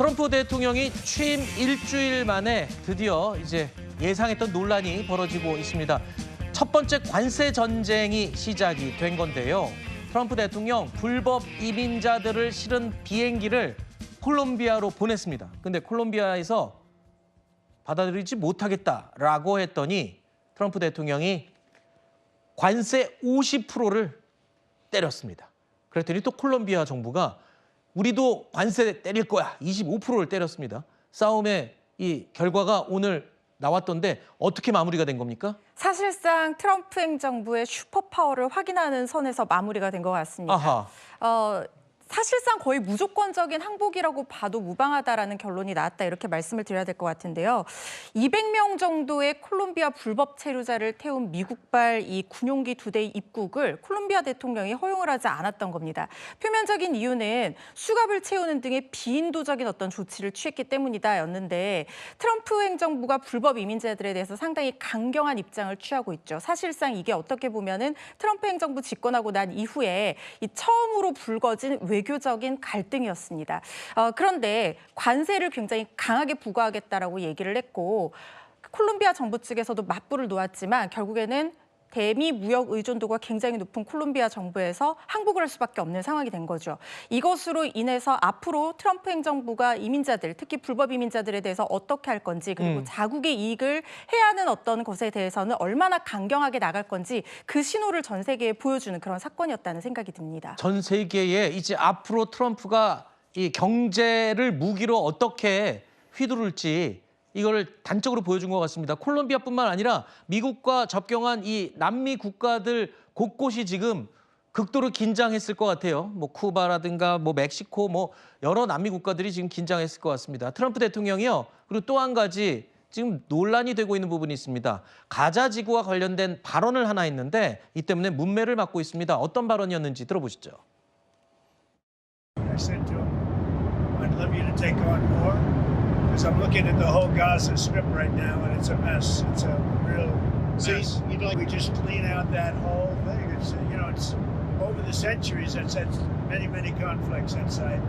트럼프 대통령이 취임 일주일 만에 드디어 이제 예상했던 논란이 벌어지고 있습니다. 첫 번째 관세 전쟁이 시작이 된 건데요. 트럼프 대통령 불법 이민자들을 실은 비행기를 콜롬비아로 보냈습니다. 근데 콜롬비아에서 받아들이지 못하겠다라고 했더니 트럼프 대통령이 관세 50%를 때렸습니다. 그랬더니 또 콜롬비아 정부가 우리도 관세 때릴 거야. 25%를 때렸습니다. 싸움의 이 결과가 오늘 나왔던데 어떻게 마무리가 된 겁니까? 사실상 트럼프 행정부의 슈퍼파워를 확인하는 선에서 마무리가 된 것 같습니다. 아하. 사실상 거의 무조건적인 항복이라고 봐도 무방하다라는 결론이 나왔다 이렇게 말씀을 드려야 될 것 같은데요. 200명 정도의 콜롬비아 불법 체류자를 태운 미국발 이 군용기 2대의 입국을 콜롬비아 대통령이 허용을 하지 않았던 겁니다. 표면적인 이유는 수갑을 채우는 등의 비인도적인 어떤 조치를 취했기 때문이다였는데 트럼프 행정부가 불법 이민자들에 대해서 상당히 강경한 입장을 취하고 있죠. 사실상 이게 어떻게 보면은 트럼프 행정부 집권하고 난 이후에 이 처음으로 불거진 외교적인 갈등이었습니다. 그런데 관세를 굉장히 강하게 부과하겠다라고 얘기를 했고 콜롬비아 정부 측에서도 맞불을 놓았지만 결국에는 대미 무역 의존도가 굉장히 높은 콜롬비아 정부에서 항복을 할 수밖에 없는 상황이 된 거죠. 이것으로 인해서 앞으로 트럼프 행정부가 이민자들, 특히 불법 이민자들에 대해서 어떻게 할 건지 그리고 자국의 이익을 해야 하는 어떤 것에 대해서는 얼마나 강경하게 나갈 건지 그 신호를 전 세계에 보여주는 그런 사건이었다는 생각이 듭니다. 전 세계에 이제 앞으로 트럼프가 이 경제를 무기로 어떻게 휘두를지 이걸 단적으로 보여준 것 같습니다. 콜롬비아뿐만 아니라 미국과 접경한 이 남미 국가들 곳곳이 지금 극도로 긴장했을 것 같아요. 뭐 쿠바라든가 뭐 멕시코 뭐 여러 남미 국가들이 지금 긴장했을 것 같습니다. 트럼프 대통령이요. 그리고 또 한 가지 지금 논란이 되고 있는 부분이 있습니다. 가자 지구와 관련된 발언을 하나 했는데 이 때문에 문매를 맞고 있습니다. 어떤 발언이었는지 들어보시죠. I said to him, I'd love you to take on more. Because I'm looking at the whole Gaza Strip right now, and it's a mess. It's a real mess. So we just clean out that whole thing. It's it's over the centuries that's had many conflicts inside,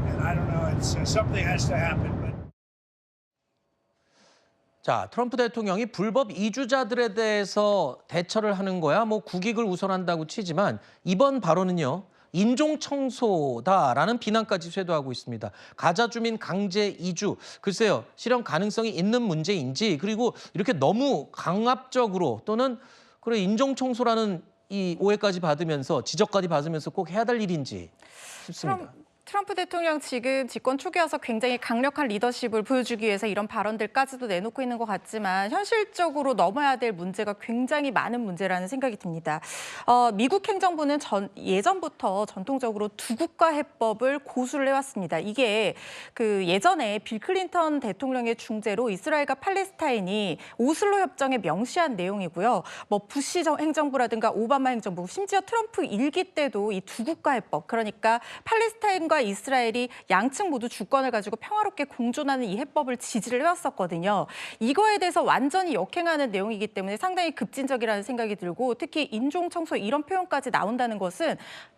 and I don't know. It's something has to happen. But 자, 트럼프 대통령이 불법 이주자들에 대해서 대처를 하는 거야 뭐 국익을 우선한다고 치지만 이번 발언은요. 인종 청소다라는 비난까지 쇄도하고 있습니다. 가자 주민 강제 이주, 글쎄요. 실현 가능성이 있는 문제인지 그리고 이렇게 너무 강압적으로 또는 그래 인종 청소라는 이 오해까지 받으면서 지적까지 받으면서 꼭 해야 될 일인지 싶습니다. 트럼프 대통령 지금 집권 초기여서 굉장히 강력한 리더십을 보여주기 위해서 이런 발언들까지도 내놓고 있는 것 같지만 현실적으로 넘어야 될 문제가 굉장히 많은 문제라는 생각이 듭니다. 미국 행정부는 예전부터 전통적으로 두 국가 해법을 고수를 해왔습니다. 이게 그 예전에 빌 클린턴 대통령의 중재로 이스라엘과 팔레스타인이 오슬로 협정에 명시한 내용이고요. 뭐 부시 행정부라든가 오바마 행정부, 심지어 트럼프 일기 때도 이 두 국가 해법, 그러니까 팔레스타인과 이스라엘이 양측 모두 주권을 가지고 평화롭게 공존하는 이 해법을 지지를 해왔었거든요. 이거에 대해서 완전히 역행하는 내용이기 때문에 상당히 급진적이라는 생각이 들고 특히 인종 청소 이런 표현까지 나온다는 것은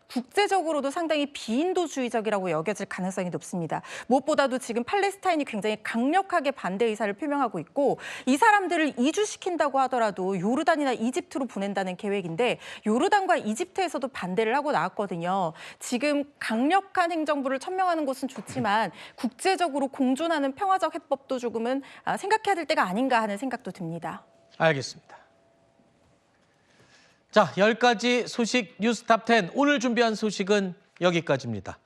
국제적으로도 상당히 비인도주의적이라고 여겨질 가능성이 높습니다. 무엇보다도 지금 팔레스타인이 굉장히 강력하게 반대 의사를 표명하고 있고 이 사람들을 이주시킨다고 하더라도 요르단이나 이집트로 보낸다는 계획인데 요르단과 이집트에서도 반대를 하고 나왔거든요. 지금 강력한 행정부를 천명하는 것은 좋지만 국제적으로 공존하는 평화적 해법도 조금은 생각해야 될 때가 아닌가 하는 생각도 듭니다. 알겠습니다. 자, 10가지 소식 뉴스 탑10 오늘 준비한 소식은 여기까지입니다.